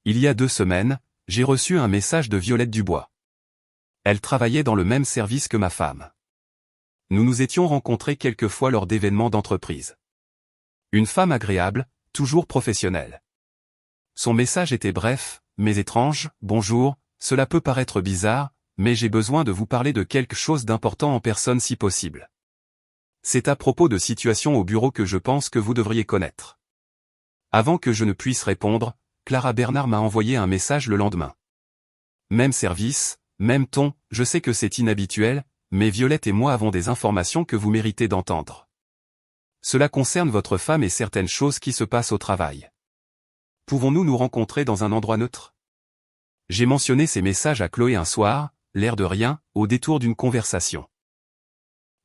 Il y a 2 semaines, j'ai reçu un message de Violette Dubois. Elle travaillait dans le même service que ma femme. Nous nous étions rencontrés quelques fois lors d'événements d'entreprise. Une femme agréable, toujours professionnelle. Son message était bref, mais étrange. Bonjour, cela peut paraître bizarre, mais j'ai besoin de vous parler de quelque chose d'important en personne si possible. C'est à propos de situations au bureau que je pense que vous devriez connaître. Avant que je ne puisse répondre, Clara Bernard m'a envoyé un message le lendemain. Même service, même ton, je sais que c'est inhabituel, mais Violette et moi avons des informations que vous méritez d'entendre. Cela concerne votre femme et certaines choses qui se passent au travail. Pouvons-nous nous rencontrer dans un endroit neutre? J'ai mentionné ces messages à Chloé un soir, l'air de rien, au détour d'une conversation.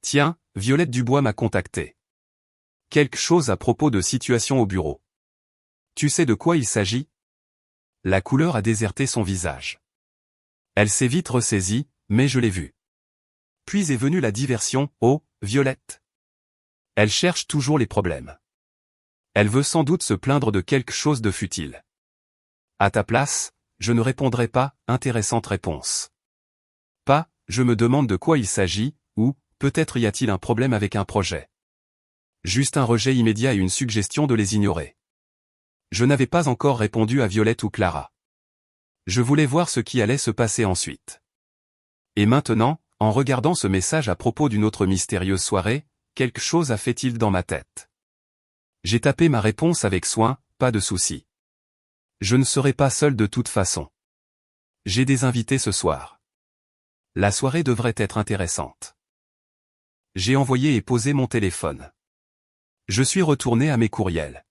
Tiens, Violette Dubois m'a contacté. Quelque chose à propos de situation au bureau. Tu sais de quoi il s'agit? La couleur a déserté son visage. Elle s'est vite ressaisie, mais je l'ai vue. Puis est venue la diversion. Oh, Violette. Elle cherche toujours les problèmes. Elle veut sans doute se plaindre de quelque chose de futile. À ta place, je ne répondrai pas, intéressante réponse. Pas, je me demande de quoi il s'agit, ou, peut-être y a-t-il un problème avec un projet. Juste un rejet immédiat et une suggestion de les ignorer. Je n'avais pas encore répondu à Violette ou Clara. Je voulais voir ce qui allait se passer ensuite. Et maintenant, en regardant ce message à propos d'une autre mystérieuse soirée, quelque chose a fait tilt dans ma tête. J'ai tapé ma réponse avec soin, pas de souci. Je ne serai pas seul de toute façon. J'ai des invités ce soir. La soirée devrait être intéressante. J'ai envoyé et posé mon téléphone. Je suis retourné à mes courriels.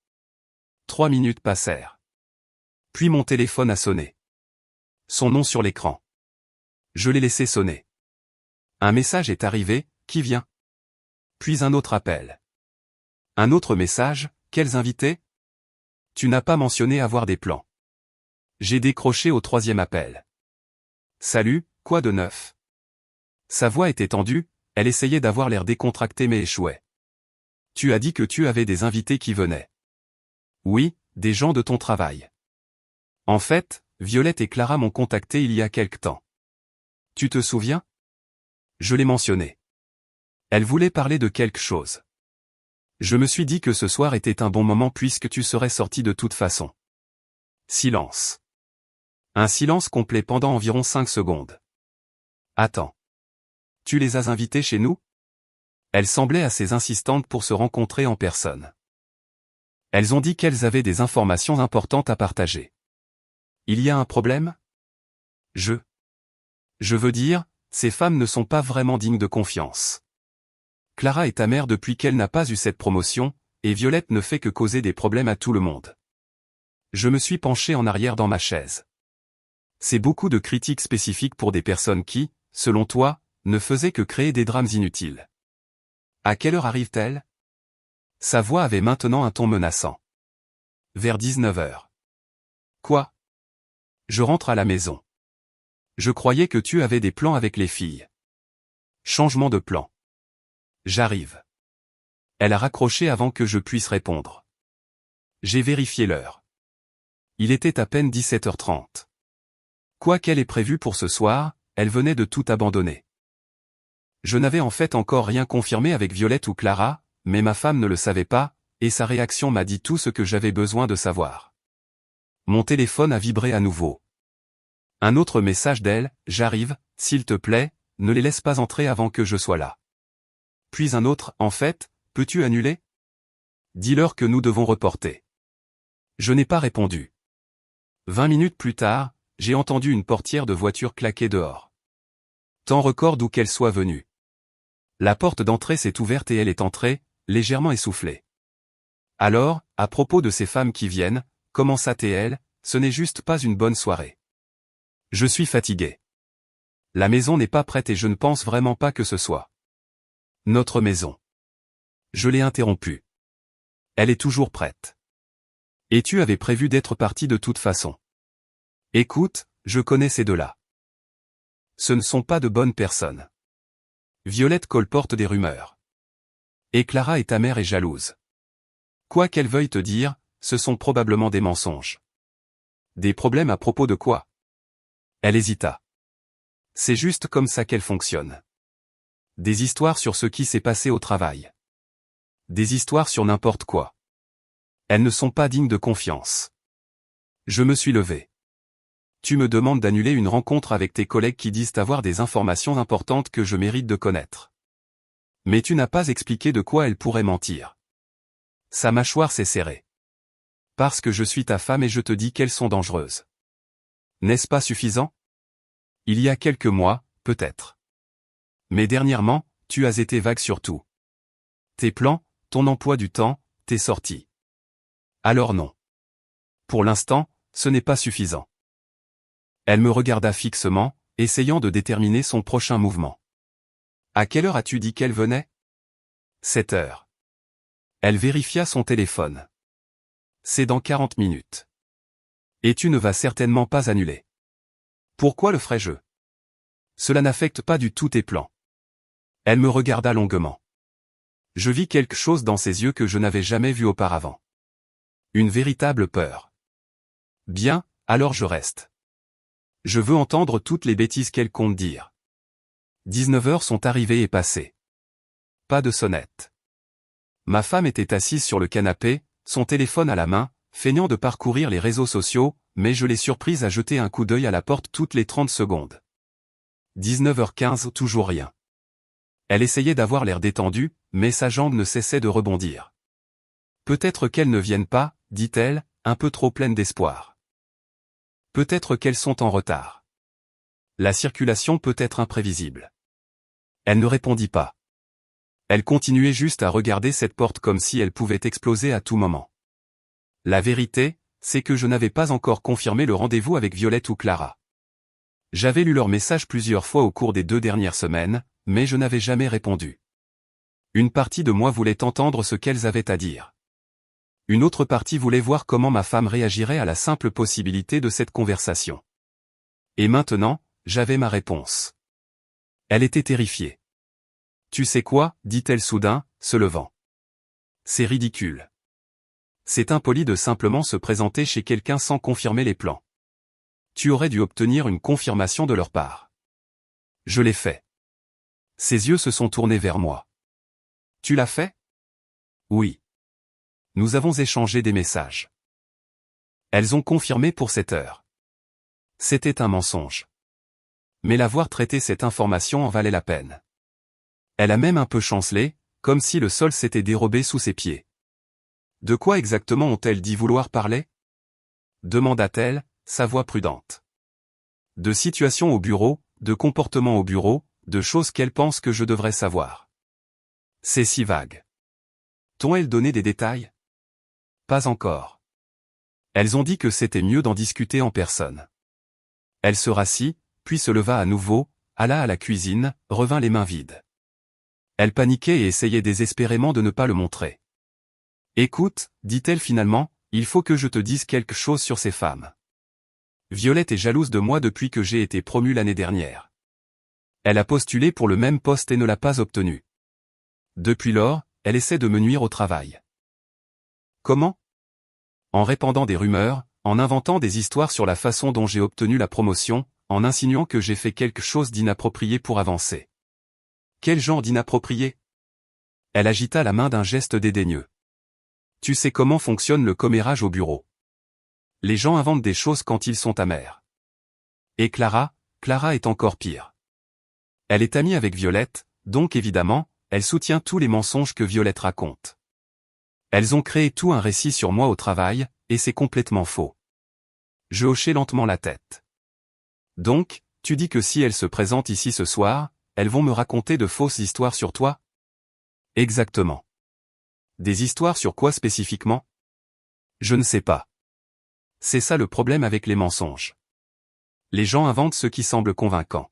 3 minutes passèrent. Puis mon téléphone a sonné. Son nom sur l'écran. Je l'ai laissé sonner. Un message est arrivé, qui vient? Puis un autre appel. Un autre message, quels invités? Tu n'as pas mentionné avoir des plans. J'ai décroché au 3e appel. Salut, quoi de neuf? Sa voix était tendue, elle essayait d'avoir l'air décontracté mais échouait. Tu as dit que tu avais des invités qui venaient. Oui, des gens de ton travail. En fait, Violette et Clara m'ont contacté il y a quelque temps. Tu te souviens? Je l'ai mentionné. Elle voulait parler de quelque chose. Je me suis dit que ce soir était un bon moment puisque tu serais sorti de toute façon. Silence. Un silence complet pendant environ 5 secondes. Attends. Tu les as invités chez nous? Elle semblait assez insistante pour se rencontrer en personne. Elles ont dit qu'elles avaient des informations importantes à partager. Il y a un problème? Je veux dire, ces femmes ne sont pas vraiment dignes de confiance. Clara est amère depuis qu'elle n'a pas eu cette promotion, et Violette ne fait que causer des problèmes à tout le monde. Je me suis penché en arrière dans ma chaise. C'est beaucoup de critiques spécifiques pour des personnes qui, selon toi, ne faisaient que créer des drames inutiles. À quelle heure arrive-t-elle? Sa voix avait maintenant un ton menaçant. Vers 19h. Quoi? Je rentre à la maison. Je croyais que tu avais des plans avec les filles. Changement de plan. J'arrive. Elle a raccroché avant que je puisse répondre. J'ai vérifié l'heure. Il était à peine 17h30. Quoi qu'elle ait prévu pour ce soir, elle venait de tout abandonner. Je n'avais en fait encore rien confirmé avec Violette ou Clara, mais ma femme ne le savait pas, et sa réaction m'a dit tout ce que j'avais besoin de savoir. Mon téléphone a vibré à nouveau. Un autre message d'elle, j'arrive, s'il te plaît, ne les laisse pas entrer avant que je sois là. Puis un autre, en fait, peux-tu annuler? Dis-leur que nous devons reporter. Je n'ai pas répondu. 20 minutes plus tard, j'ai entendu une portière de voiture claquer dehors. Temps record d'où qu'elle soit venue. La porte d'entrée s'est ouverte et elle est entrée, légèrement essoufflée. Alors, à propos de ces femmes qui viennent, commença-t-elle, ce n'est juste pas une bonne soirée. Je suis fatigué. La maison n'est pas prête et je ne pense vraiment pas que ce soit notre maison. Je l'ai interrompue. Elle est toujours prête. Et tu avais prévu d'être parti de toute façon. Écoute, je connais ces deux-là. Ce ne sont pas de bonnes personnes. Violette colporte des rumeurs. Et Clara est amère et jalouse. Quoi qu'elle veuille te dire, ce sont probablement des mensonges. Des problèmes à propos de quoi? Elle hésita. C'est juste comme ça qu'elle fonctionne. Des histoires sur ce qui s'est passé au travail. Des histoires sur n'importe quoi. Elles ne sont pas dignes de confiance. Je me suis levé. Tu me demandes d'annuler une rencontre avec tes collègues qui disent avoir des informations importantes que je mérite de connaître. Mais tu n'as pas expliqué de quoi elle pourrait mentir. Sa mâchoire s'est serrée. Parce que je suis ta femme et je te dis qu'elles sont dangereuses. N'est-ce pas suffisant? Il y a quelques mois, peut-être. Mais dernièrement, tu as été vague sur tout. Tes plans, ton emploi du temps, tes sorties. Alors non. Pour l'instant, ce n'est pas suffisant. Elle me regarda fixement, essayant de déterminer son prochain mouvement. À quelle heure as-tu dit qu'elle venait? 7 heures. Elle vérifia son téléphone. C'est dans 40 minutes. Et tu ne vas certainement pas annuler. Pourquoi le ferais-je? Cela n'affecte pas du tout tes plans. Elle me regarda longuement. Je vis quelque chose dans ses yeux que je n'avais jamais vu auparavant. Une véritable peur. Bien, alors je reste. Je veux entendre toutes les bêtises qu'elle compte dire. 19 heures sont arrivées et passées. Pas de sonnette. Ma femme était assise sur le canapé, son téléphone à la main, feignant de parcourir les réseaux sociaux, mais je l'ai surprise à jeter un coup d'œil à la porte toutes les 30 secondes. 19h15, toujours rien. Elle essayait d'avoir l'air détendue, mais sa jambe ne cessait de rebondir. Peut-être qu'elles ne viennent pas, dit-elle, un peu trop pleine d'espoir. Peut-être qu'elles sont en retard. La circulation peut être imprévisible. Elle ne répondit pas. Elle continuait juste à regarder cette porte comme si elle pouvait exploser à tout moment. La vérité, c'est que je n'avais pas encore confirmé le rendez-vous avec Violette ou Clara. J'avais lu leurs messages plusieurs fois au cours des 2 dernières semaines, mais je n'avais jamais répondu. Une partie de moi voulait entendre ce qu'elles avaient à dire. Une autre partie voulait voir comment ma femme réagirait à la simple possibilité de cette conversation. Et maintenant, j'avais ma réponse. Elle était terrifiée. Tu sais quoi, dit-elle soudain, se levant. C'est ridicule. C'est impoli de simplement se présenter chez quelqu'un sans confirmer les plans. Tu aurais dû obtenir une confirmation de leur part. Je l'ai fait. Ses yeux se sont tournés vers moi. Tu l'as fait? Oui. Nous avons échangé des messages. Elles ont confirmé pour 7 heures. C'était un mensonge. Mais l'avoir traité cette information en valait la peine. Elle a même un peu chancelé, comme si le sol s'était dérobé sous ses pieds. De quoi exactement ont-elles dit vouloir parler? Demanda-t-elle, sa voix prudente. De situations au bureau, de comportements au bureau, de choses qu'elles pensent que je devrais savoir. C'est si vague. T'ont-elles donné des détails? Pas encore. Elles ont dit que c'était mieux d'en discuter en personne. Elle se rassit, puis se leva à nouveau, alla à la cuisine, revint les mains vides. Elle paniquait et essayait désespérément de ne pas le montrer. Écoute, dit-elle finalement, il faut que je te dise quelque chose sur ces femmes. Violette est jalouse de moi depuis que j'ai été promue l'année dernière. Elle a postulé pour le même poste et ne l'a pas obtenu. Depuis lors, elle essaie de me nuire au travail. Comment? En répandant des rumeurs, en inventant des histoires sur la façon dont j'ai obtenu la promotion, en insinuant que j'ai fait quelque chose d'inapproprié pour avancer. Quel genre d'inapproprié? Elle agita la main d'un geste dédaigneux. Tu sais comment fonctionne le commérage au bureau. Les gens inventent des choses quand ils sont amers. Et Clara est encore pire. Elle est amie avec Violette, donc évidemment, elle soutient tous les mensonges que Violette raconte. Elles ont créé tout un récit sur moi au travail, et c'est complètement faux. Je hochai lentement la tête. Donc, tu dis que si elles se présentent ici ce soir, elles vont me raconter de fausses histoires sur toi? Exactement. Des histoires sur quoi spécifiquement? Je ne sais pas. C'est ça le problème avec les mensonges. Les gens inventent ce qui semble convaincant.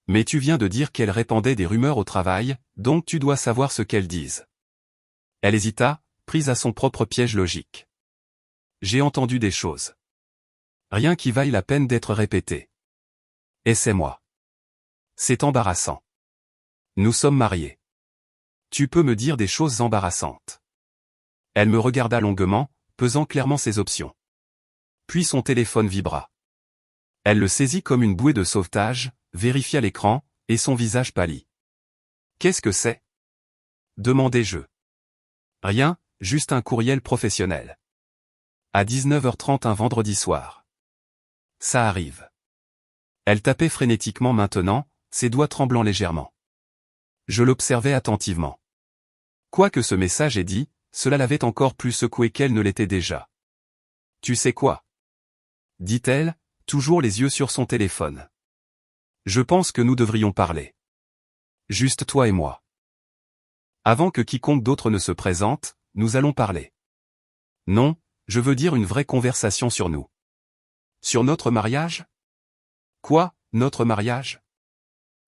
Mais tu viens de dire qu'elles répandaient des rumeurs au travail, donc tu dois savoir ce qu'elles disent. Elle hésita, prise à son propre piège logique. J'ai entendu des choses. Rien qui vaille la peine d'être répété. Et c'est moi. C'est embarrassant. Nous sommes mariés. Tu peux me dire des choses embarrassantes. Elle me regarda longuement, pesant clairement ses options. Puis son téléphone vibra. Elle le saisit comme une bouée de sauvetage, vérifia l'écran, et son visage pâlit. « Qu'est-ce que c'est » demandai-je. « Rien, juste un courriel professionnel. À 19h30 un vendredi soir. Ça arrive. » Elle tapait frénétiquement maintenant, ses doigts tremblant légèrement. Je l'observais attentivement. Quoi que ce message ait dit, cela l'avait encore plus secoué qu'elle ne l'était déjà. « Tu sais quoi » dit-elle, toujours les yeux sur son téléphone. « Je pense que nous devrions parler. Juste toi et moi. Avant que quiconque d'autre ne se présente, nous allons parler. Non, je veux dire une vraie conversation sur nous. Sur notre mariage ? Quoi, notre mariage ?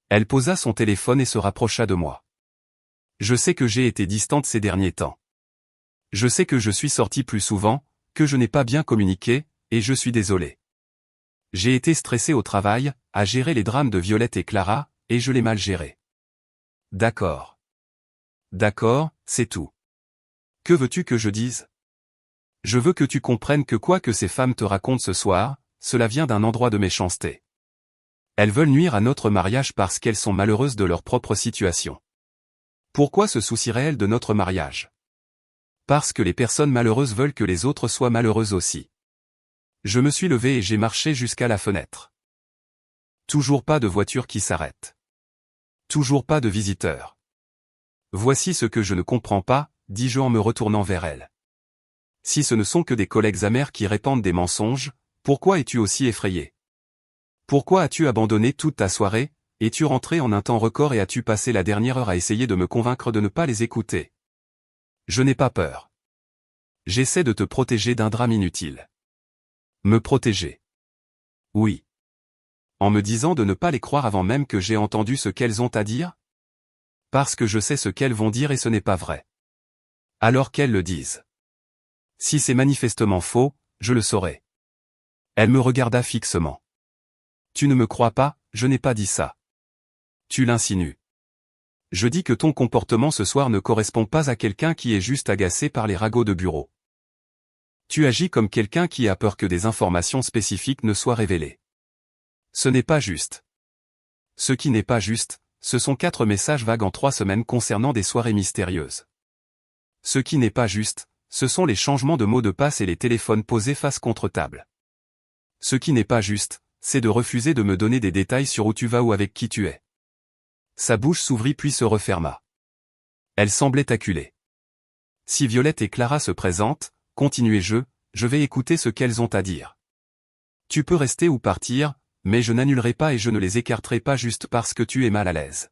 Elle posa son téléphone et se rapprocha de moi. Je sais que j'ai été distante ces derniers temps. Je sais que je suis sortie plus souvent, que je n'ai pas bien communiqué, et je suis désolé. J'ai été stressée au travail, à gérer les drames de Violette et Clara, et je l'ai mal géré. D'accord. D'accord, c'est tout. Que veux-tu que je dise ? Je veux que tu comprennes que quoi que ces femmes te racontent ce soir, cela vient d'un endroit de méchanceté. Elles veulent nuire à notre mariage parce qu'elles sont malheureuses de leur propre situation. Pourquoi se soucieraient-elles de notre mariage ? Parce que les personnes malheureuses veulent que les autres soient malheureuses aussi. Je me suis levé et j'ai marché jusqu'à la fenêtre. Toujours pas de voiture qui s'arrête. Toujours pas de visiteurs. Voici ce que je ne comprends pas, dis-je en me retournant vers elle. Si ce ne sont que des collègues amers qui répandent des mensonges, pourquoi es-tu aussi effrayé ? Pourquoi as-tu abandonné toute ta soirée ? Es-tu rentré en un temps record et as-tu passé la dernière heure à essayer de me convaincre de ne pas les écouter ? Je n'ai pas peur. J'essaie de te protéger d'un drame inutile. Me protéger. Oui. En me disant de ne pas les croire avant même que j'ai entendu ce qu'elles ont à dire ? Parce que je sais ce qu'elles vont dire et ce n'est pas vrai. Alors qu'elles le disent. Si c'est manifestement faux, je le saurai. Elle me regarda fixement. Tu ne me crois pas, je n'ai pas dit ça. Tu l'insinues. Je dis que ton comportement ce soir ne correspond pas à quelqu'un qui est juste agacé par les ragots de bureau. Tu agis comme quelqu'un qui a peur que des informations spécifiques ne soient révélées. Ce n'est pas juste. Ce qui n'est pas juste, ce sont 4 messages vagues en 3 semaines concernant des soirées mystérieuses. Ce qui n'est pas juste, ce sont les changements de mots de passe et les téléphones posés face contre table. Ce qui n'est pas juste, c'est de refuser de me donner des détails sur où tu vas ou avec qui tu es. Sa bouche s'ouvrit puis se referma. Elle semblait acculée. Si Violette et Clara se présentent, continuai-je, je vais écouter ce qu'elles ont à dire. Tu peux rester ou partir, mais je n'annulerai pas et je ne les écarterai pas juste parce que tu es mal à l'aise.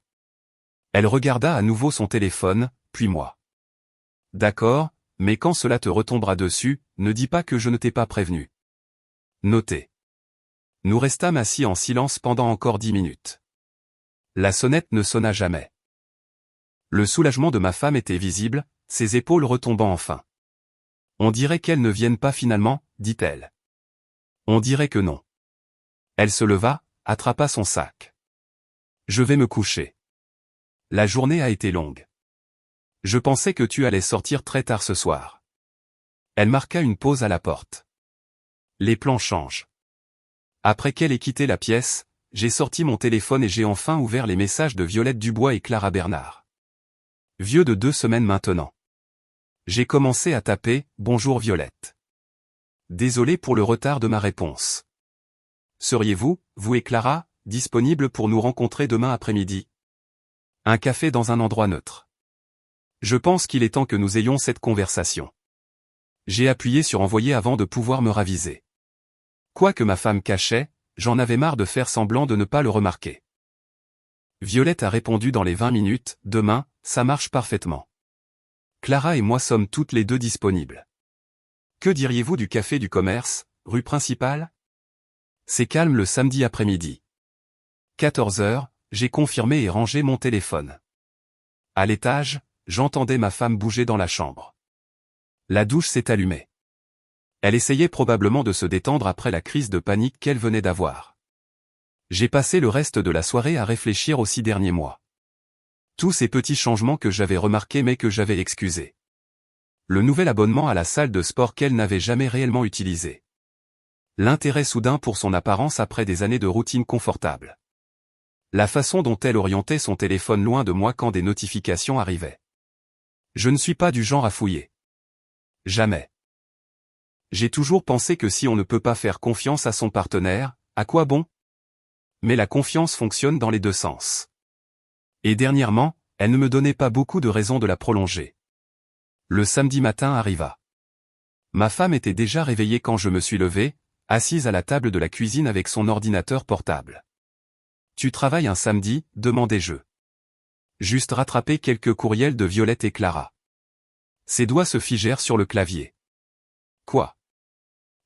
Elle regarda à nouveau son téléphone, puis moi. D'accord, mais quand cela te retombera dessus, ne dis pas que je ne t'ai pas prévenu. Notez. Nous restâmes assis en silence pendant encore 10 minutes. La sonnette ne sonna jamais. Le soulagement de ma femme était visible, ses épaules retombant enfin. On dirait qu'elles ne viennent pas finalement, dit-elle. On dirait que non. Elle se leva, attrapa son sac. Je vais me coucher. La journée a été longue. Je pensais que tu allais sortir très tard ce soir. Elle marqua une pause à la porte. Les plans changent. Après qu'elle ait quitté la pièce, j'ai sorti mon téléphone et j'ai enfin ouvert les messages de Violette Dubois et Clara Bernard. Vieux de 2 semaines maintenant. J'ai commencé à taper « Bonjour Violette. Désolé pour le retard de ma réponse. Seriez-vous, vous et Clara, disponibles pour nous rencontrer demain après-midi ? Un café dans un endroit neutre. Je pense qu'il est temps que nous ayons cette conversation. » J'ai appuyé sur envoyer avant de pouvoir me raviser. Quoi que ma femme cachait, j'en avais marre de faire semblant de ne pas le remarquer. Violette a répondu dans les 20 minutes, demain, ça marche parfaitement. Clara et moi sommes toutes les deux disponibles. Que diriez-vous du café du commerce, rue principale ? C'est calme le samedi après-midi. 14h, j'ai confirmé et rangé mon téléphone. À l'étage, j'entendais ma femme bouger dans la chambre. La douche s'est allumée. Elle essayait probablement de se détendre après la crise de panique qu'elle venait d'avoir. J'ai passé le reste de la soirée à réfléchir aux 6 derniers mois. Tous ces petits changements que j'avais remarqués mais que j'avais excusés. Le nouvel abonnement à la salle de sport qu'elle n'avait jamais réellement utilisé. L'intérêt soudain pour son apparence après des années de routine confortable. La façon dont elle orientait son téléphone loin de moi quand des notifications arrivaient. Je ne suis pas du genre à fouiller. Jamais. J'ai toujours pensé que si on ne peut pas faire confiance à son partenaire, à quoi bon? Mais la confiance fonctionne dans les deux sens. Et dernièrement, elle ne me donnait pas beaucoup de raisons de la prolonger. Le samedi matin arriva. Ma femme était déjà réveillée quand je me suis levé, assise à la table de la cuisine avec son ordinateur portable. « Tu travailles un samedi ?» demandai-je. Juste rattraper quelques courriels de Violette et Clara. Ses doigts se figèrent sur le clavier. Quoi?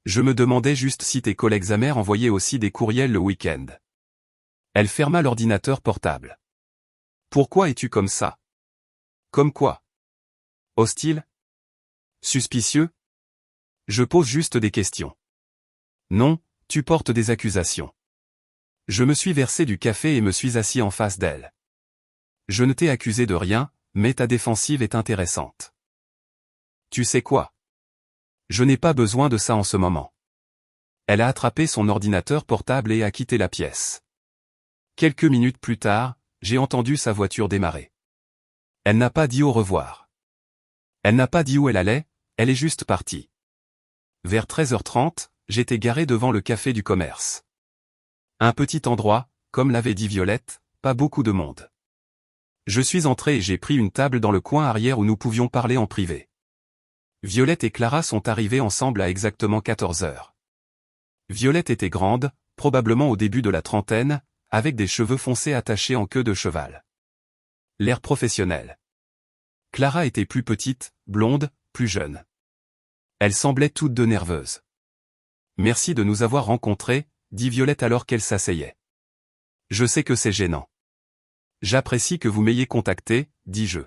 Je me demandais juste si tes collègues amers envoyaient aussi des courriels le week-end. Elle ferma l'ordinateur portable. Pourquoi es-tu comme ça? Comme quoi? Hostile? Suspicieux? Je pose juste des questions. Non, tu portes des accusations. Je me suis versé du café et me suis assis en face d'elle. Je ne t'ai accusé de rien, mais ta défensive est intéressante. Tu sais quoi? Je n'ai pas besoin de ça en ce moment. Elle a attrapé son ordinateur portable et a quitté la pièce. Quelques minutes plus tard, j'ai entendu sa voiture démarrer. Elle n'a pas dit au revoir. Elle n'a pas dit où elle allait, elle est juste partie. Vers 13h30, j'étais garé devant le café du commerce. Un petit endroit, comme l'avait dit Violette, pas beaucoup de monde. Je suis entré et j'ai pris une table dans le coin arrière où nous pouvions parler en privé. Violette et Clara sont arrivées ensemble à exactement 14h. Violette était grande, probablement au début de la trentaine, avec des cheveux foncés attachés en queue de cheval. L'air professionnel. Clara était plus petite, blonde, plus jeune. Elles semblaient toutes deux nerveuses. « Merci de nous avoir rencontrés », dit Violette alors qu'elle s'asseyait. « Je sais que c'est gênant. »« J'apprécie que vous m'ayez contacté », dis-je.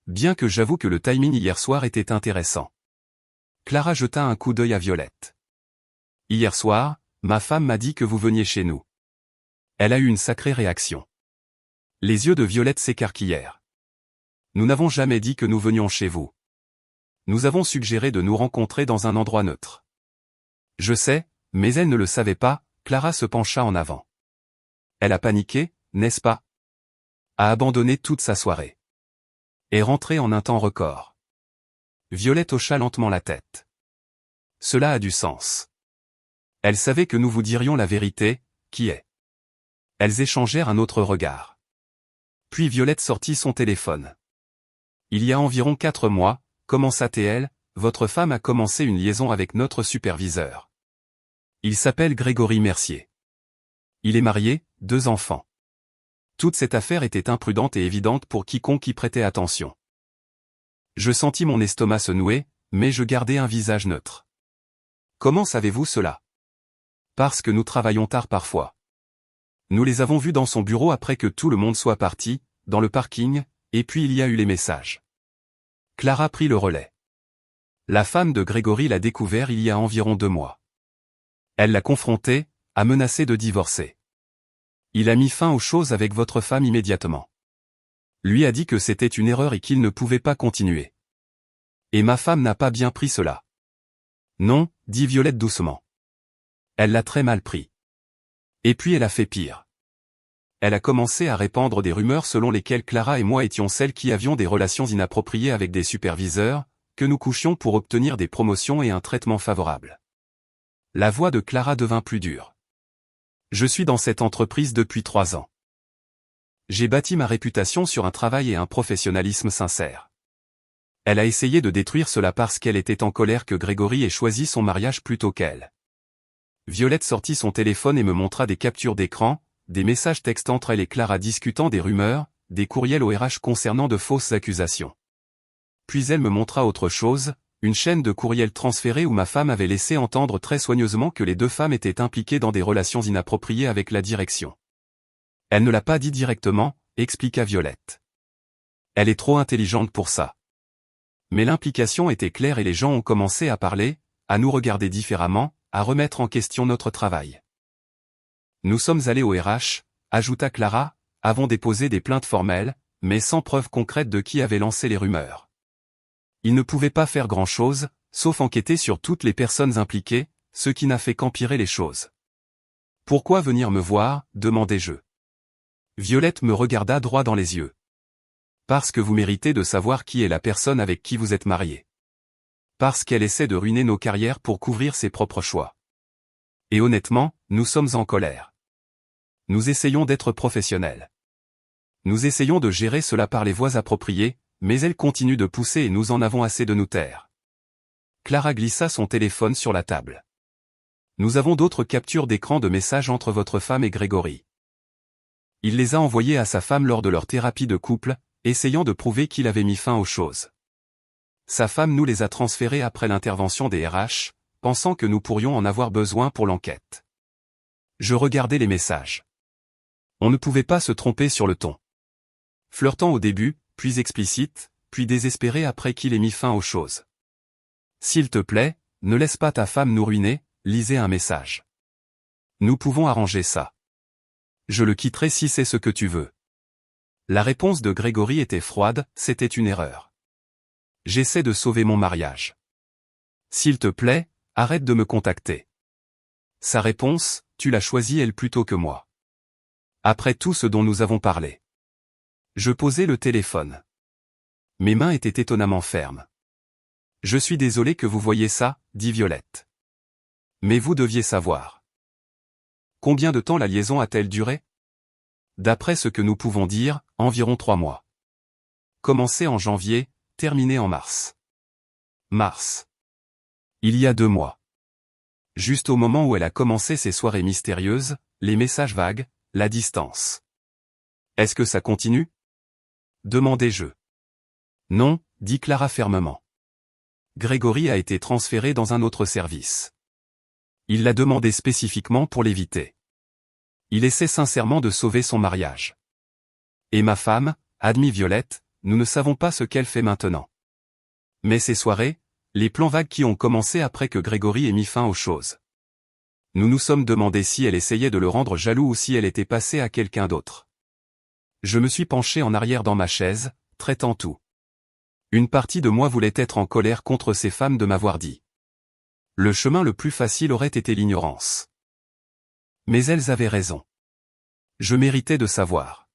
Bien que j'avoue que le timing hier soir était intéressant. Clara jeta un coup d'œil à Violette. « Hier soir, ma femme m'a dit que vous veniez chez nous. » Elle a eu une sacrée réaction. Les yeux de Violette s'écarquillèrent. « Nous n'avons jamais dit que nous venions chez vous. Nous avons suggéré de nous rencontrer dans un endroit neutre. » Je sais, mais elle ne le savait pas, Clara se pencha en avant. Elle a paniqué, n'est-ce pas? A abandonné toute sa soirée. Est rentrée en un temps record. Violette hocha lentement la tête. Cela a du sens. Elle savait que nous vous dirions la vérité, qui est. Elles échangèrent un autre regard. Puis Violette sortit son téléphone. Il y a environ 4 mois, commença-t-elle, votre femme a commencé une liaison avec notre superviseur. Il s'appelle Grégory Mercier. Il est marié, 2 enfants. Toute cette affaire était imprudente et évidente pour quiconque y prêtait attention. Je sentis mon estomac se nouer, mais je gardai un visage neutre. Comment savez-vous cela? Parce que nous travaillons tard parfois. Nous les avons vus dans son bureau après que tout le monde soit parti, dans le parking, et puis il y a eu les messages. Clara prit le relais. La femme de Grégory l'a découvert il y a environ 2 mois. Elle l'a confronté, a menacé de divorcer. Il a mis fin aux choses avec votre femme immédiatement. Lui a dit que c'était une erreur et qu'il ne pouvait pas continuer. Et ma femme n'a pas bien pris cela. Non, dit Violette doucement. Elle l'a très mal pris. Et puis elle a fait pire. Elle a commencé à répandre des rumeurs selon lesquelles Clara et moi étions celles qui avions des relations inappropriées avec des superviseurs, que nous couchions pour obtenir des promotions et un traitement favorable. La voix de Clara devint plus dure. Je suis dans cette entreprise depuis 3 ans. J'ai bâti ma réputation sur un travail et un professionnalisme sincère. Elle a essayé de détruire cela parce qu'elle était en colère que Grégory ait choisi son mariage plutôt qu'elle. Violette sortit son téléphone et me montra des captures d'écran, des messages textes entre elle et Clara discutant des rumeurs, des courriels au RH concernant de fausses accusations. Puis elle me montra autre chose, une chaîne de courriels transférés où ma femme avait laissé entendre très soigneusement que les 2 femmes étaient impliquées dans des relations inappropriées avec la direction. Elle ne l'a pas dit directement, expliqua Violette. Elle est trop intelligente pour ça. Mais l'implication était claire et les gens ont commencé à parler, à nous regarder différemment, à remettre en question notre travail. Nous sommes allés au RH, ajouta Clara, avons déposé des plaintes formelles, mais sans preuve concrète de qui avait lancé les rumeurs. Ils ne pouvaient pas faire grand-chose, sauf enquêter sur toutes les personnes impliquées, ce qui n'a fait qu'empirer les choses. Pourquoi venir me voir, demandai-je. Violette me regarda droit dans les yeux. Parce que vous méritez de savoir qui est la personne avec qui vous êtes marié. Parce qu'elle essaie de ruiner nos carrières pour couvrir ses propres choix. Et honnêtement, nous sommes en colère. Nous essayons d'être professionnels. Nous essayons de gérer cela par les voies appropriées, mais elle continue de pousser et nous en avons assez de nous taire. Clara glissa son téléphone sur la table. Nous avons d'autres captures d'écran de messages entre votre femme et Grégory. Il les a envoyés à sa femme lors de leur thérapie de couple, essayant de prouver qu'il avait mis fin aux choses. Sa femme nous les a transférés après l'intervention des RH, pensant que nous pourrions en avoir besoin pour l'enquête. Je regardais les messages. On ne pouvait pas se tromper sur le ton. Flirtant au début, puis explicite, puis désespéré après qu'il ait mis fin aux choses. S'il te plaît, ne laisse pas ta femme nous ruiner, lisez un message. Nous pouvons arranger ça. Je le quitterai si c'est ce que tu veux. La réponse de Grégory était froide, c'était une erreur. J'essaie de sauver mon mariage. S'il te plaît, arrête de me contacter. Sa réponse, tu l'as choisie elle plutôt que moi. Après tout ce dont nous avons parlé. Je posai le téléphone. Mes mains étaient étonnamment fermes. Je suis désolé que vous voyiez ça, dit Violette. Mais vous deviez savoir. Combien de temps la liaison a-t-elle duré? D'après ce que nous pouvons dire, environ 3 mois. Commencé en janvier, terminé en mars. Mars. Il y a 2 mois. Juste au moment où elle a commencé ses soirées mystérieuses, les messages vagues, la distance. Est-ce que ça continue? Demandai-je. Non, dit Clara fermement. Grégory a été transféré dans un autre service. Il l'a demandé spécifiquement pour l'éviter. Il essaie sincèrement de sauver son mariage. Et ma femme, admit Violette, nous ne savons pas ce qu'elle fait maintenant. Mais ces soirées, les plans vagues qui ont commencé après que Grégory ait mis fin aux choses. Nous nous sommes demandé si elle essayait de le rendre jaloux ou si elle était passée à quelqu'un d'autre. Je me suis penché en arrière dans ma chaise, traitant tout. Une partie de moi voulait être en colère contre ces femmes de m'avoir dit. Le chemin le plus facile aurait été l'ignorance. Mais elles avaient raison. Je méritais de savoir.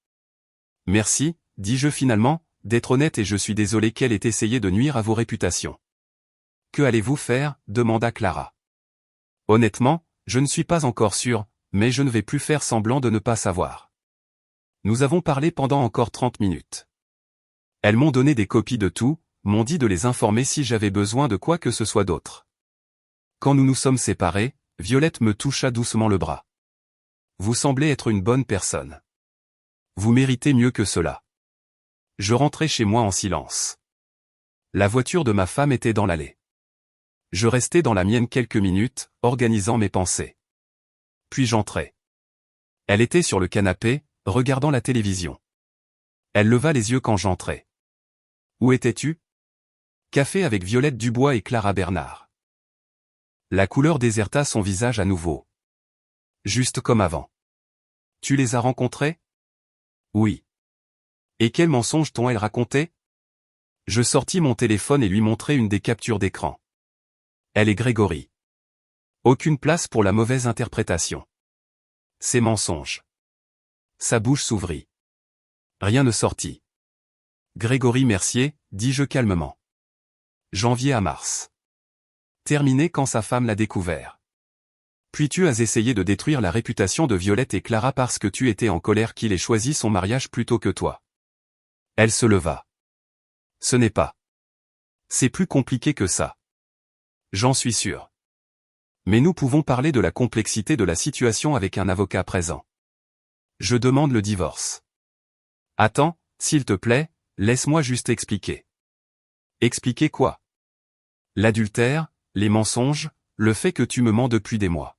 Merci, dis-je finalement, d'être honnête et je suis désolé qu'elle ait essayé de nuire à vos réputations. Que allez-vous faire? Demanda Clara. Honnêtement, je ne suis pas encore sûr, mais je ne vais plus faire semblant de ne pas savoir. Nous avons parlé pendant encore 30 minutes. Elles m'ont donné des copies de tout, m'ont dit de les informer si j'avais besoin de quoi que ce soit d'autre. Quand nous nous sommes séparés, Violette me toucha doucement le bras. Vous semblez être une bonne personne. Vous méritez mieux que cela. Je rentrai chez moi en silence. La voiture de ma femme était dans l'allée. Je restai dans la mienne quelques minutes, organisant mes pensées. Puis j'entrai. Elle était sur le canapé, regardant la télévision. Elle leva les yeux quand j'entrai. Où étais-tu? Café avec Violette Dubois et Clara Bernard. La couleur déserta son visage à nouveau. Juste comme avant. Tu les as rencontrés? Oui. Et quels mensonges t'ont-elles raconté? Je sortis mon téléphone et lui montrai une des captures d'écran. Elle est Grégory. Aucune place pour la mauvaise interprétation. Ces mensonges. Sa bouche s'ouvrit. Rien ne sortit. Grégory Mercier, dis-je calmement. Janvier à mars. Terminé quand sa femme l'a découvert. Puis tu as essayé de détruire la réputation de Violette et Clara parce que tu étais en colère qu'il ait choisi son mariage plutôt que toi. Elle se leva. Ce n'est pas. C'est plus compliqué que ça. J'en suis sûr. Mais nous pouvons parler de la complexité de la situation avec un avocat présent. Je demande le divorce. Attends, s'il te plaît, laisse-moi juste expliquer. Expliquer quoi? L'adultère, les mensonges, le fait que tu me mens depuis des mois.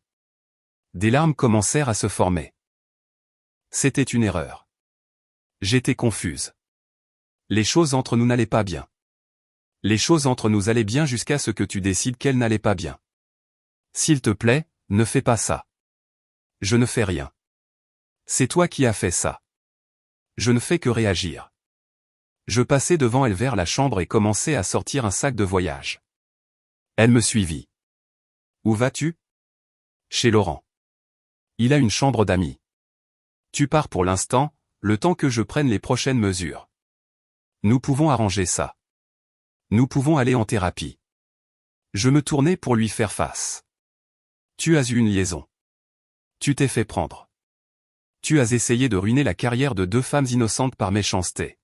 Des larmes commencèrent à se former. C'était une erreur. J'étais confuse. Les choses entre nous n'allaient pas bien. Les choses entre nous allaient bien jusqu'à ce que tu décides qu'elles n'allaient pas bien. S'il te plaît, ne fais pas ça. Je ne fais rien. C'est toi qui as fait ça. Je ne fais que réagir. Je passai devant elle vers la chambre et commençai à sortir un sac de voyage. Elle me suivit. Où vas-tu? Chez Laurent. Il a une chambre d'amis. Tu pars pour l'instant, le temps que je prenne les prochaines mesures. Nous pouvons arranger ça. Nous pouvons aller en thérapie. Je me tournais pour lui faire face. Tu as eu une liaison. Tu t'es fait prendre. Tu as essayé de ruiner la carrière de 2 femmes innocentes par méchanceté.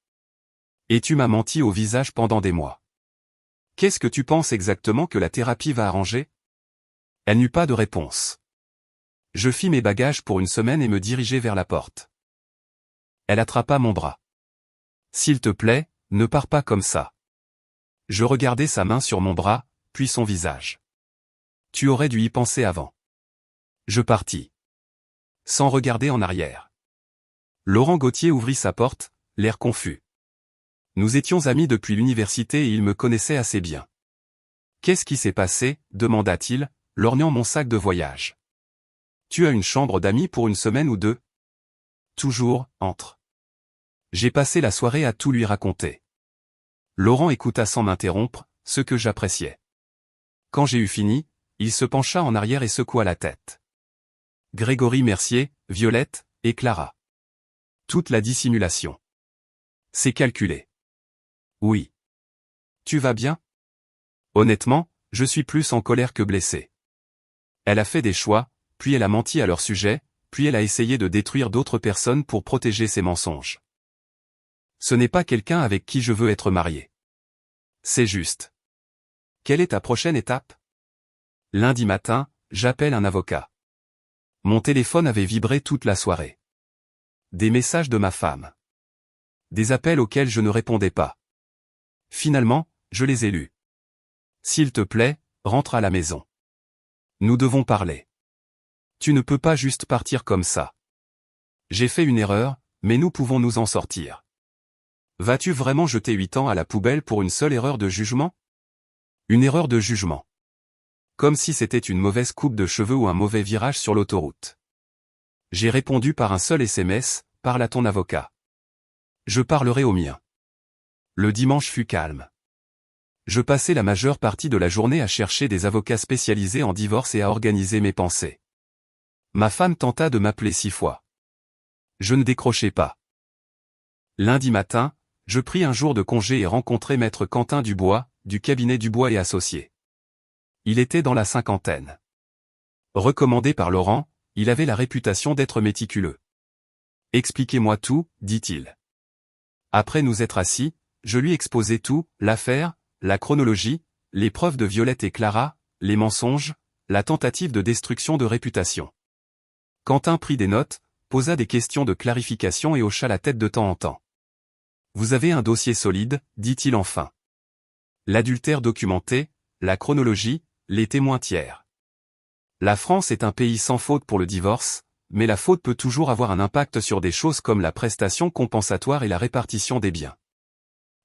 Et tu m'as menti au visage pendant des mois. Qu'est-ce que tu penses exactement que la thérapie va arranger? Elle n'eut pas de réponse. Je fis mes bagages pour une semaine et me dirigeai vers la porte. Elle attrapa mon bras. S'il te plaît, ne pars pas comme ça. Je regardai sa main sur mon bras, puis son visage. Tu aurais dû y penser avant. Je partis. Sans regarder en arrière. Laurent Gauthier ouvrit sa porte, l'air confus. Nous étions amis depuis l'université et il me connaissait assez bien. Qu'est-ce qui s'est passé, demanda-t-il, lorgnant mon sac de voyage. Tu as une chambre d'amis pour une semaine ou 2? Toujours, entre. J'ai passé la soirée à tout lui raconter. Laurent écouta sans m'interrompre, ce que j'appréciais. Quand j'ai eu fini, il se pencha en arrière et secoua la tête. Grégory Mercier, Violette, et Clara. Toute la dissimulation. C'est calculé. Oui. Tu vas bien? Honnêtement, je suis plus en colère que blessé. Elle a fait des choix, puis elle a menti à leur sujet, puis elle a essayé de détruire d'autres personnes pour protéger ses mensonges. Ce n'est pas quelqu'un avec qui je veux être marié. C'est juste. Quelle est ta prochaine étape? Lundi matin, j'appelle un avocat. Mon téléphone avait vibré toute la soirée. Des messages de ma femme. Des appels auxquels je ne répondais pas. Finalement, je les ai lus. S'il te plaît, rentre à la maison. Nous devons parler. Tu ne peux pas juste partir comme ça. J'ai fait une erreur, mais nous pouvons nous en sortir. Vas-tu vraiment jeter 8 ans à la poubelle pour une seule erreur de jugement? Une erreur de jugement. Comme si c'était une mauvaise coupe de cheveux ou un mauvais virage sur l'autoroute. J'ai répondu par un seul SMS, parle à ton avocat. Je parlerai au mien. Le dimanche fut calme. Je passai la majeure partie de la journée à chercher des avocats spécialisés en divorce et à organiser mes pensées. Ma femme tenta de m'appeler 6 fois. Je ne décrochai pas. Lundi matin, je pris un jour de congé et rencontrai maître Quentin Dubois, du cabinet Dubois et Associés. Il était dans la cinquantaine. Recommandé par Laurent, il avait la réputation d'être méticuleux. Expliquez-moi tout, dit-il. Après nous être assis, je lui exposai tout, l'affaire, la chronologie, les preuves de Violette et Clara, les mensonges, la tentative de destruction de réputation. Quentin prit des notes, posa des questions de clarification et hocha la tête de temps en temps. Vous avez un dossier solide, dit-il enfin. L'adultère documenté, la chronologie, les témoins tiers. La France est un pays sans faute pour le divorce, mais la faute peut toujours avoir un impact sur des choses comme la prestation compensatoire et la répartition des biens.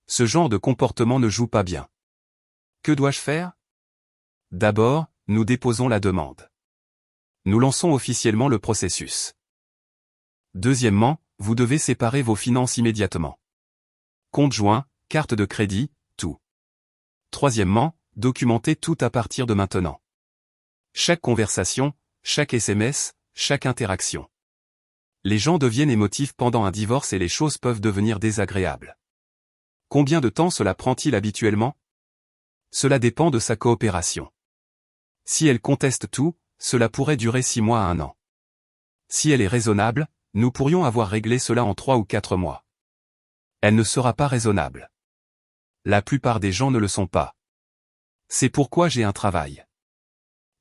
Ce genre de comportement ne joue pas bien. Que dois-je faire? D'abord, nous déposons la demande. Nous lançons officiellement le processus. Deuxièmement, vous devez séparer vos finances immédiatement. Compte joint, carte de crédit, tout. Troisièmement, documentez tout à partir de maintenant. Chaque conversation, chaque SMS, chaque interaction. Les gens deviennent émotifs pendant un divorce et les choses peuvent devenir désagréables. Combien de temps cela prend-il habituellement? Cela dépend de sa coopération. Si elle conteste tout, cela pourrait durer 6 mois à 1 an. Si elle est raisonnable, nous pourrions avoir réglé cela en 3 ou 4 mois. Elle ne sera pas raisonnable. La plupart des gens ne le sont pas. C'est pourquoi j'ai un travail.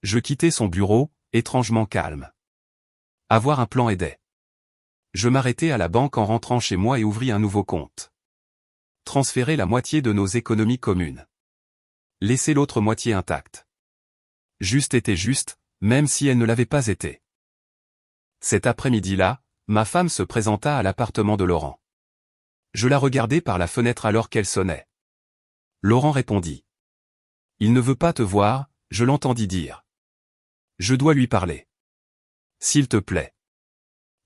Je quittai son bureau, étrangement calme. Avoir un plan aidait. Je m'arrêtai à la banque en rentrant chez moi et ouvris un nouveau compte. Transférer la moitié de nos économies communes. Laisser l'autre moitié intacte. Juste était juste, même si elle ne l'avait pas été. Cet après-midi-là, ma femme se présenta à l'appartement de Laurent. Je la regardai par la fenêtre alors qu'elle sonnait. Laurent répondit. Il ne veut pas te voir, je l'entendis dire. Je dois lui parler. S'il te plaît.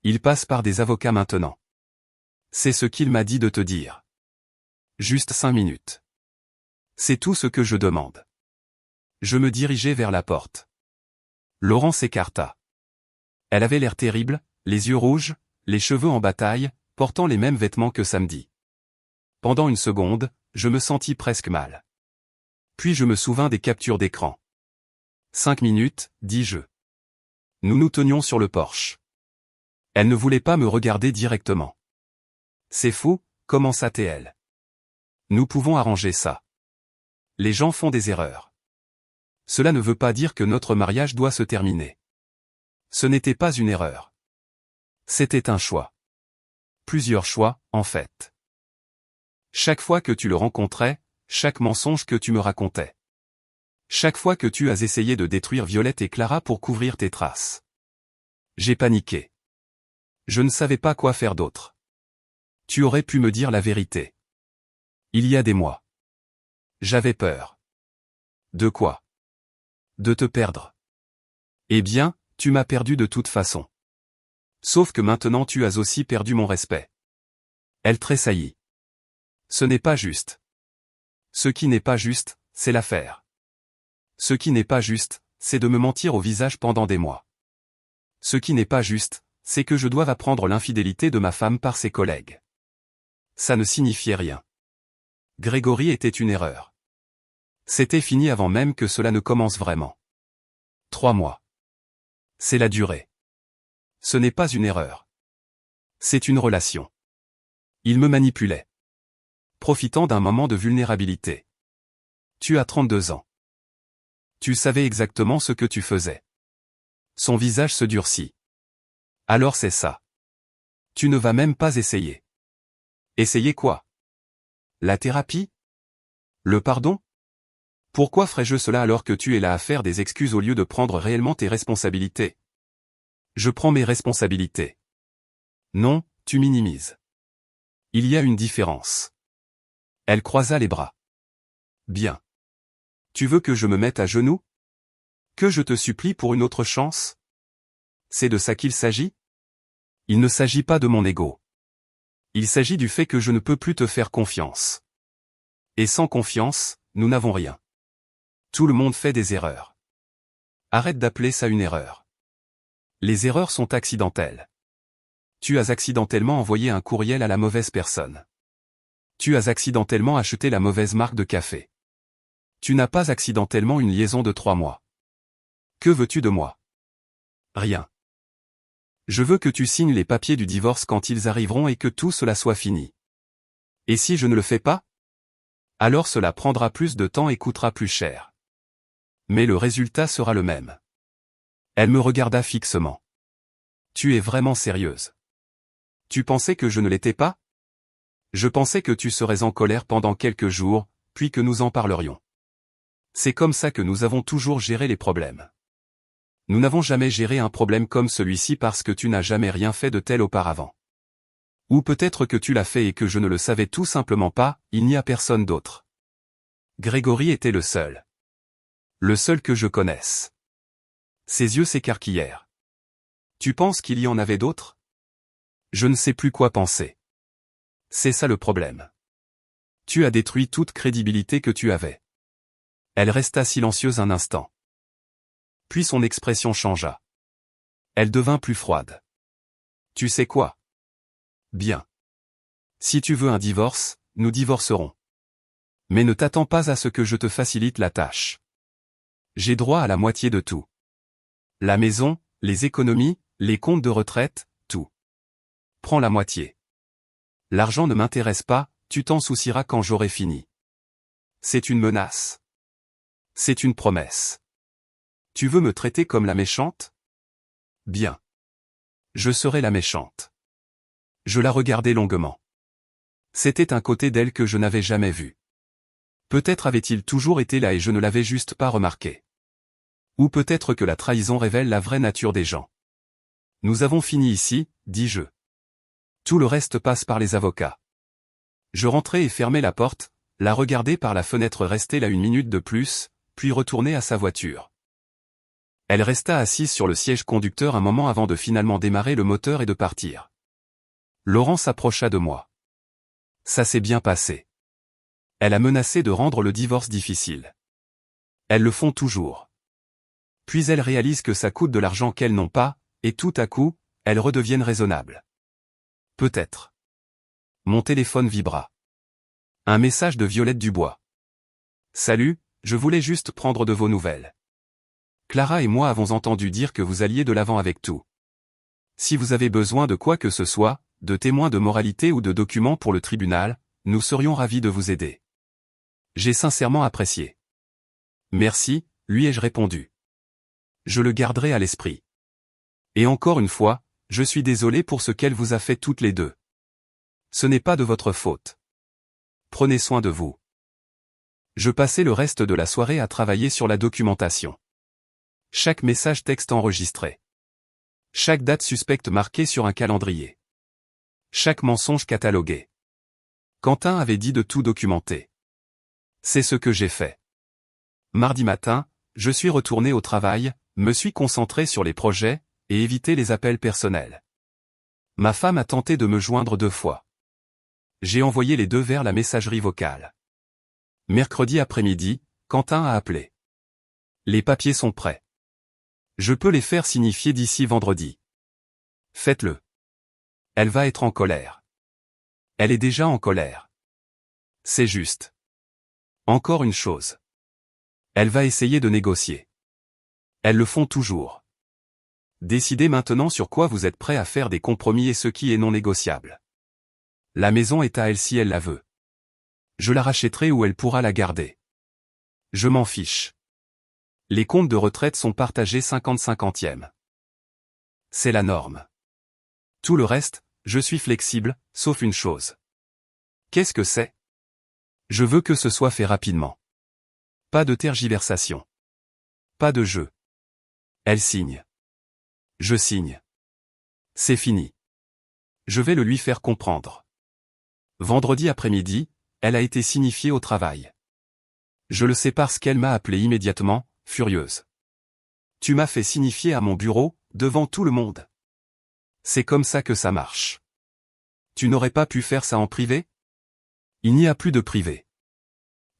Il passe par des avocats maintenant. C'est ce qu'il m'a dit de te dire. Juste 5 minutes. C'est tout ce que je demande. Je me dirigeai vers la porte. Laurent s'écarta. Elle avait l'air terrible, les yeux rouges, les cheveux en bataille, portant les mêmes vêtements que samedi. Pendant une seconde, je me sentis presque mal. Puis je me souvins des captures d'écran. 5 minutes, dis-je. Nous nous tenions sur le porche. Elle ne voulait pas me regarder directement. C'est fou, commença-t-elle. Nous pouvons arranger ça. Les gens font des erreurs. Cela ne veut pas dire que notre mariage doit se terminer. Ce n'était pas une erreur. C'était un choix. Plusieurs choix, en fait. Chaque fois que tu le rencontrais, chaque mensonge que tu me racontais. Chaque fois que tu as essayé de détruire Violette et Clara pour couvrir tes traces. J'ai paniqué. Je ne savais pas quoi faire d'autre. Tu aurais pu me dire la vérité. Il y a des mois. J'avais peur. De quoi? De te perdre. Eh bien, tu m'as perdu de toute façon. Sauf que maintenant tu as aussi perdu mon respect. Elle tressaillit. Ce n'est pas juste. Ce qui n'est pas juste, c'est l'affaire. Ce qui n'est pas juste, c'est de me mentir au visage pendant des mois. Ce qui n'est pas juste, c'est que je doive apprendre l'infidélité de ma femme par ses collègues. Ça ne signifiait rien. Grégory était une erreur. C'était fini avant même que cela ne commence vraiment. 3 mois. C'est la durée. Ce n'est pas une erreur. C'est une relation. Il me manipulait. Profitant d'un moment de vulnérabilité. Tu as 32 ans. Tu savais exactement ce que tu faisais. Son visage se durcit. Alors c'est ça. Tu ne vas même pas essayer. Essayer quoi? La thérapie? Le pardon? Pourquoi ferais-je cela alors que tu es là à faire des excuses au lieu de prendre réellement tes responsabilités? Je prends mes responsabilités. Non, tu minimises. Il y a une différence. Elle croisa les bras. Bien. Tu veux que je me mette à genoux? Que je te supplie pour une autre chance? C'est de ça qu'il s'agit? Il ne s'agit pas de mon ego. Il s'agit du fait que je ne peux plus te faire confiance. Et sans confiance, nous n'avons rien. Tout le monde fait des erreurs. Arrête d'appeler ça une erreur. Les erreurs sont accidentelles. Tu as accidentellement envoyé un courriel à la mauvaise personne. Tu as accidentellement acheté la mauvaise marque de café. Tu n'as pas accidentellement une liaison de 3 mois. Que veux-tu de moi? Rien. Je veux que tu signes les papiers du divorce quand ils arriveront et que tout cela soit fini. Et si je ne le fais pas? Alors cela prendra plus de temps et coûtera plus cher. Mais le résultat sera le même. Elle me regarda fixement. Tu es vraiment sérieuse? Tu pensais que je ne l'étais pas? Je pensais que tu serais en colère pendant quelques jours, puis que nous en parlerions. C'est comme ça que nous avons toujours géré les problèmes. Nous n'avons jamais géré un problème comme celui-ci parce que tu n'as jamais rien fait de tel auparavant. Ou peut-être que tu l'as fait et que je ne le savais tout simplement pas, il n'y a personne d'autre. Grégory était le seul. Le seul que je connaisse. Ses yeux s'écarquillèrent. Tu penses qu'il y en avait d'autres? Je ne sais plus quoi penser. C'est ça le problème. Tu as détruit toute crédibilité que tu avais. Elle resta silencieuse un instant. Puis son expression changea. Elle devint plus froide. Tu sais quoi? Bien. Si tu veux un divorce, nous divorcerons. Mais ne t'attends pas à ce que je te facilite la tâche. J'ai droit à la moitié de tout. La maison, les économies, les comptes de retraite, tout. Prends la moitié. L'argent ne m'intéresse pas, tu t'en soucieras quand j'aurai fini. C'est une menace. C'est une promesse. Tu veux me traiter comme la méchante? Bien. Je serai la méchante. Je la regardai longuement. C'était un côté d'elle que je n'avais jamais vu. Peut-être avait-il toujours été là et je ne l'avais juste pas remarqué. Ou peut-être que la trahison révèle la vraie nature des gens. Nous avons fini ici, dis-je. Tout le reste passe par les avocats. Je rentrai et fermai la porte, la regardai par la fenêtre rester là 1 minute de plus, puis retournai à sa voiture. Elle resta assise sur le siège conducteur un moment avant de finalement démarrer le moteur et de partir. Laurent s'approcha de moi. Ça s'est bien passé. Elle a menacé de rendre le divorce difficile. Elles le font toujours. Puis elles réalisent que ça coûte de l'argent qu'elles n'ont pas, et tout à coup, elles redeviennent raisonnables. Peut-être. Mon téléphone vibra. Un message de Violette Dubois. Salut, je voulais juste prendre de vos nouvelles. Clara et moi avons entendu dire que vous alliez de l'avant avec tout. Si vous avez besoin de quoi que ce soit, de témoins de moralité ou de documents pour le tribunal, nous serions ravis de vous aider. J'ai sincèrement apprécié. Merci, lui ai-je répondu. Je le garderai à l'esprit. Et encore une fois, je suis désolé pour ce qu'elle vous a fait toutes les deux. Ce n'est pas de votre faute. Prenez soin de vous. Je passai le reste de la soirée à travailler sur la documentation. Chaque message texte enregistré. Chaque date suspecte marquée sur un calendrier. Chaque mensonge catalogué. Quentin avait dit de tout documenter. C'est ce que j'ai fait. Mardi matin, je suis retourné au travail, me suis concentré sur les projets, et évité les appels personnels. Ma femme a tenté de me joindre 2 fois. J'ai envoyé les 2 vers la messagerie vocale. Mercredi après-midi, Quentin a appelé. Les papiers sont prêts. Je peux les faire signifier d'ici vendredi. Faites-le. Elle va être en colère. Elle est déjà en colère. C'est juste. Encore une chose. Elle va essayer de négocier. Elles le font toujours. Décidez maintenant sur quoi vous êtes prêt à faire des compromis et ce qui est non négociable. La maison est à elle si elle la veut. Je la rachèterai ou elle pourra la garder. Je m'en fiche. Les comptes de retraite sont partagés 50-50e. C'est la norme. Tout le reste, je suis flexible, sauf une chose. Qu'est-ce que c'est? Je veux que ce soit fait rapidement. Pas de tergiversation. Pas de jeu. Elle signe. Je signe. C'est fini. Je vais le lui faire comprendre. Vendredi après-midi, elle a été signifiée au travail. Je le sais parce qu'elle m'a appelé immédiatement, furieuse. Tu m'as fait signifier à mon bureau, devant tout le monde. C'est comme ça que ça marche. Tu n'aurais pas pu faire ça en privé? Il n'y a plus de privé.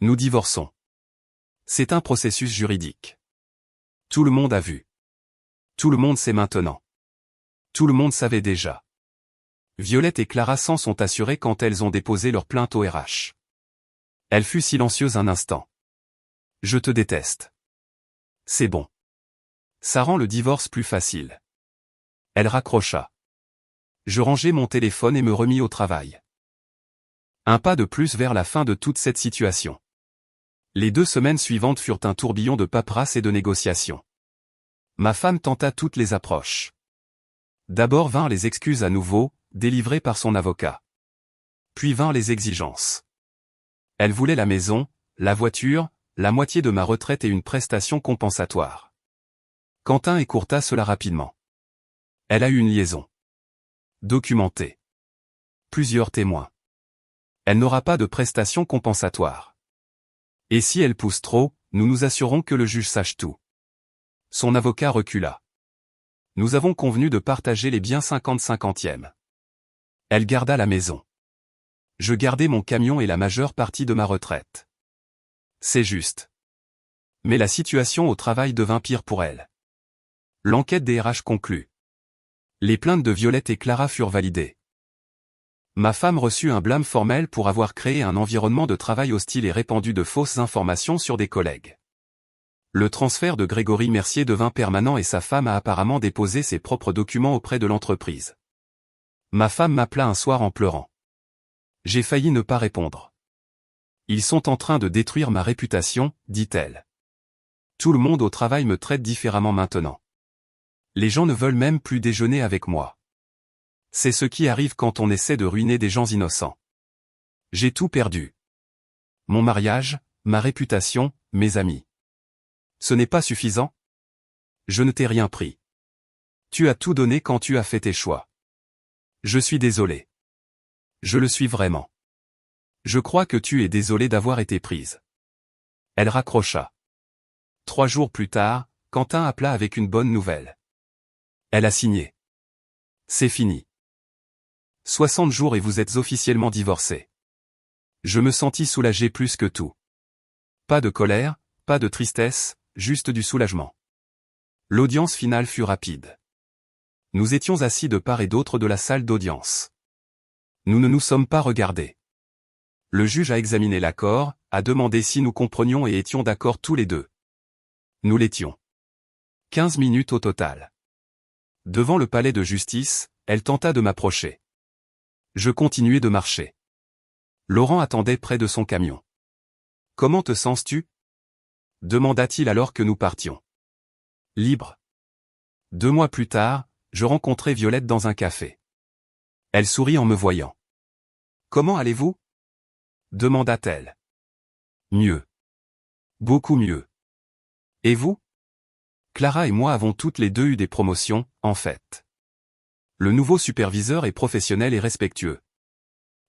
Nous divorçons. C'est un processus juridique. Tout le monde a vu. Tout le monde sait maintenant. Tout le monde savait déjà. Violette et Clara s'en sont assurées quand elles ont déposé leur plainte au RH. Elle fut silencieuse un instant. Je te déteste. C'est bon. Ça rend le divorce plus facile. Elle raccrocha. Je rangeai mon téléphone et me remis au travail. Un pas de plus vers la fin de toute cette situation. Les 2 semaines suivantes furent un tourbillon de paperasse et de négociations. Ma femme tenta toutes les approches. D'abord vinrent les excuses à nouveau, délivrées par son avocat. Puis vinrent les exigences. Elle voulait la maison, la voiture, la moitié de ma retraite et une prestation compensatoire. Quentin écourta cela rapidement. Elle a eu une liaison. Documentée. Plusieurs témoins. Elle n'aura pas de prestation compensatoire. Et si elle pousse trop, nous nous assurons que le juge sache tout. Son avocat recula. Nous avons convenu de partager les biens 50-50e. Elle garda la maison. Je gardai mon camion et la majeure partie de ma retraite. C'est juste. Mais la situation au travail devint pire pour elle. L'enquête des RH conclut. Les plaintes de Violette et Clara furent validées. Ma femme reçut un blâme formel pour avoir créé un environnement de travail hostile et répandu de fausses informations sur des collègues. Le transfert de Grégory Mercier devint permanent et sa femme a apparemment déposé ses propres documents auprès de l'entreprise. Ma femme m'appela un soir en pleurant. J'ai failli ne pas répondre. Ils sont en train de détruire ma réputation, dit-elle. Tout le monde au travail me traite différemment maintenant. Les gens ne veulent même plus déjeuner avec moi. C'est ce qui arrive quand on essaie de ruiner des gens innocents. J'ai tout perdu. Mon mariage, ma réputation, mes amis. Ce n'est pas suffisant? Je ne t'ai rien pris. Tu as tout donné quand tu as fait tes choix. Je suis désolé. Je le suis vraiment. Je crois que tu es désolé d'avoir été prise. Elle raccrocha. 3 jours plus tard, Quentin appela avec une bonne nouvelle. Elle a signé. C'est fini. 60 jours et vous êtes officiellement divorcés. Je me sentis soulagé plus que tout. Pas de colère, pas de tristesse, juste du soulagement. L'audience finale fut rapide. Nous étions assis de part et d'autre de la salle d'audience. Nous ne nous sommes pas regardés. Le juge a examiné l'accord, a demandé si nous comprenions et étions d'accord tous les deux. Nous l'étions. 15 minutes au total. Devant le palais de justice, elle tenta de m'approcher. Je continuai de marcher. Laurent attendait près de son camion. « Comment te sens-tu » demanda-t-il alors que nous partions. « Libre. » 2 mois plus tard, je rencontrai Violette dans un café. Elle sourit en me voyant. « Comment allez-vous » demanda-t-elle. « Mieux. Beaucoup mieux. Et vous » Clara et moi avons toutes les deux eu des promotions, en fait. Le nouveau superviseur est professionnel et respectueux.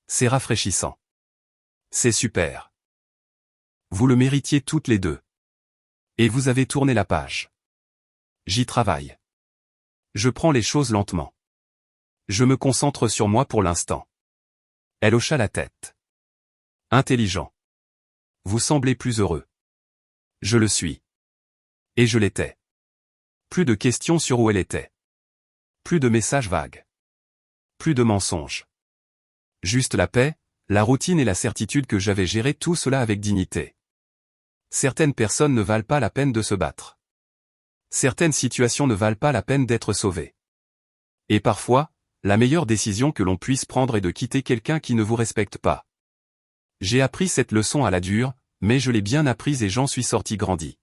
C'est rafraîchissant. C'est super. Vous le méritiez toutes les deux. Et vous avez tourné la page. J'y travaille. Je prends les choses lentement. Je me concentre sur moi pour l'instant. Elle hocha la tête. Intelligent. Vous semblez plus heureux. Je le suis. Et je l'étais. Plus de questions sur où elle était. Plus de messages vagues. Plus de mensonges. Juste la paix, la routine et la certitude que j'avais géré tout cela avec dignité. Certaines personnes ne valent pas la peine de se battre. Certaines situations ne valent pas la peine d'être sauvées. Et parfois, la meilleure décision que l'on puisse prendre est de quitter quelqu'un qui ne vous respecte pas. J'ai appris cette leçon à la dure, mais je l'ai bien apprise et j'en suis sorti grandi.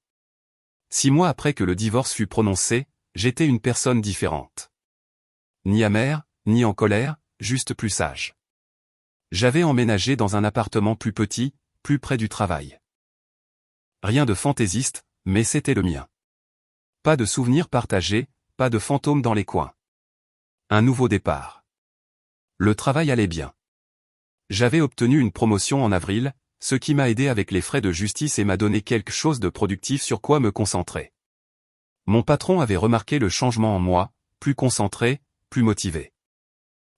6 mois après que le divorce fut prononcé, j'étais une personne différente. Ni amère, ni en colère, juste plus sage. J'avais emménagé dans un appartement plus petit, plus près du travail. Rien de fantaisiste, mais c'était le mien. Pas de souvenirs partagés, pas de fantômes dans les coins. Un nouveau départ. Le travail allait bien. J'avais obtenu une promotion en avril, ce qui m'a aidé avec les frais de justice et m'a donné quelque chose de productif sur quoi me concentrer. Mon patron avait remarqué le changement en moi, plus concentré, plus motivé.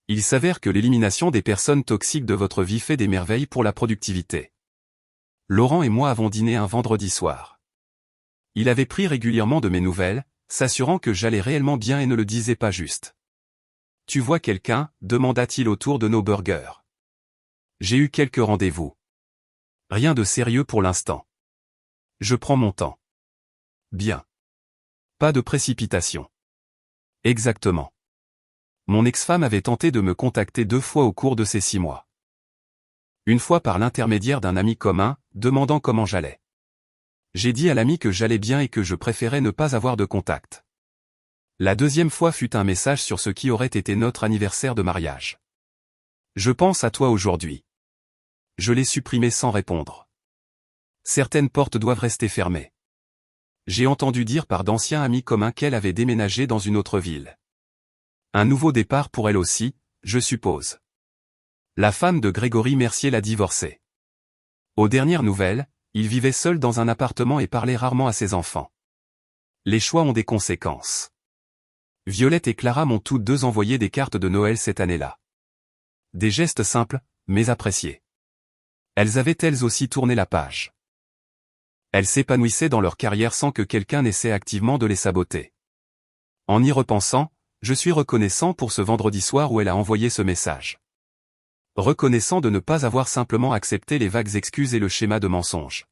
Il s'avère que l'élimination des personnes toxiques de votre vie fait des merveilles pour la productivité. Laurent et moi avons dîné un vendredi soir. Il avait pris régulièrement de mes nouvelles, s'assurant que j'allais réellement bien et ne le disait pas juste. « Tu vois quelqu'un » demanda-t-il autour de nos burgers. J'ai eu quelques rendez-vous. Rien de sérieux pour l'instant. Je prends mon temps. Bien. Pas de précipitation. Exactement. Mon ex-femme avait tenté de me contacter 2 fois au cours de ces 6 mois. Une fois par l'intermédiaire d'un ami commun, demandant comment j'allais. J'ai dit à l'ami que j'allais bien et que je préférais ne pas avoir de contact. La 2e fois fut un message sur ce qui aurait été notre anniversaire de mariage. Je pense à toi aujourd'hui. Je l'ai supprimé sans répondre. Certaines portes doivent rester fermées. J'ai entendu dire par d'anciens amis communs qu'elle avait déménagé dans une autre ville. Un nouveau départ pour elle aussi, je suppose. La femme de Grégory Mercier l'a divorcé. Aux dernières nouvelles, il vivait seul dans un appartement et parlait rarement à ses enfants. Les choix ont des conséquences. Violette et Clara m'ont toutes deux envoyé des cartes de Noël cette année-là. Des gestes simples, mais appréciés. Elles avaient elles aussi tourné la page. Elles s'épanouissaient dans leur carrière sans que quelqu'un essaie activement de les saboter. En y repensant, je suis reconnaissant pour ce vendredi soir où elle a envoyé ce message. Reconnaissant de ne pas avoir simplement accepté les vagues excuses et le schéma de mensonge.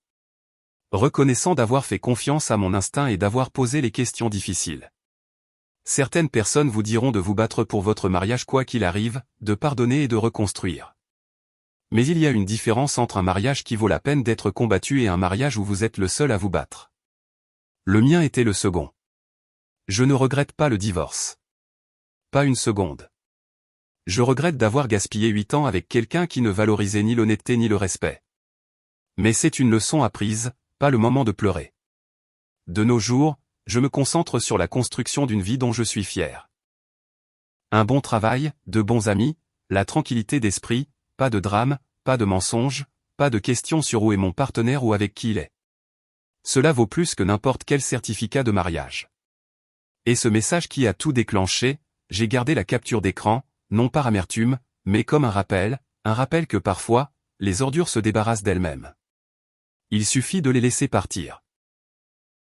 Reconnaissant d'avoir fait confiance à mon instinct et d'avoir posé les questions difficiles. Certaines personnes vous diront de vous battre pour votre mariage quoi qu'il arrive, de pardonner et de reconstruire. Mais il y a une différence entre un mariage qui vaut la peine d'être combattu et un mariage où vous êtes le seul à vous battre. Le mien était le second. Je ne regrette pas le divorce. Pas une seconde. Je regrette d'avoir gaspillé 8 ans avec quelqu'un qui ne valorisait ni l'honnêteté ni le respect. Mais c'est une leçon apprise, pas le moment de pleurer. De nos jours, je me concentre sur la construction d'une vie dont je suis fier. Un bon travail, de bons amis, la tranquillité d'esprit, pas de drame, pas de mensonges, pas de questions sur où est mon partenaire ou avec qui il est. Cela vaut plus que n'importe quel certificat de mariage. Et ce message qui a tout déclenché, j'ai gardé la capture d'écran, non par amertume, mais comme un rappel que parfois, les ordures se débarrassent d'elles-mêmes. Il suffit de les laisser partir.